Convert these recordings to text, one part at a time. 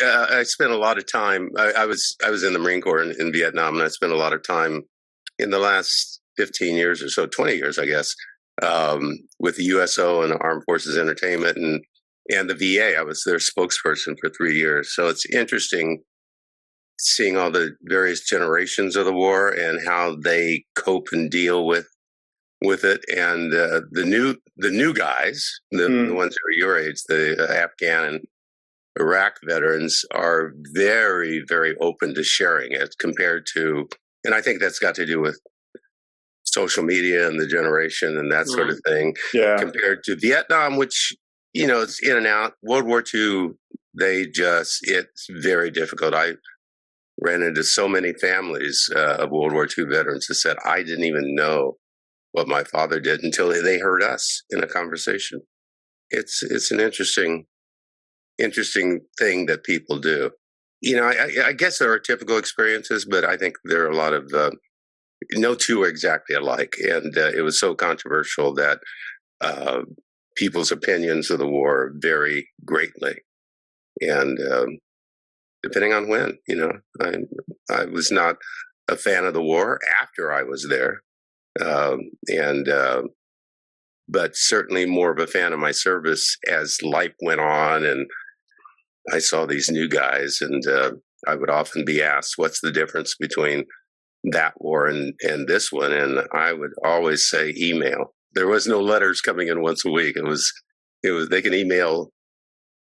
I spent a lot of time. I was in the Marine Corps in Vietnam, and I spent a lot of time in the last 15 years or so, 20 years, I guess, with the USO and Armed Forces Entertainment and the VA. I was their spokesperson for 3 years. So it's interesting seeing all the various generations of the war and how they cope and deal with it. And the new guys, the ones who are your age, the Afghan and Iraq veterans, are very, very open to sharing it compared to, and I think that's got to do with social media and the generation and that sort of thing, compared to Vietnam, which, it's in and out. World War II, it's very difficult. I ran into so many families of World War II veterans that said, I didn't even know what my father did until they heard us in a conversation. It's an interesting thing that people do. I guess there are typical experiences, but I think there are a lot of no two are exactly alike, and it was so controversial that people's opinions of the war vary greatly, and depending on when. I was not a fan of the war after I was there, but certainly more of a fan of my service as life went on, and I saw these new guys, and I would often be asked, what's the difference between that war and this one? And I would always say email. There was no letters coming in once a week. It was they can email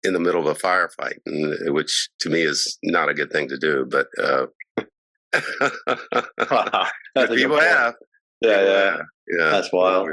in the middle of a firefight, which to me is not a good thing to do, but wow, people have. Yeah, that's wild.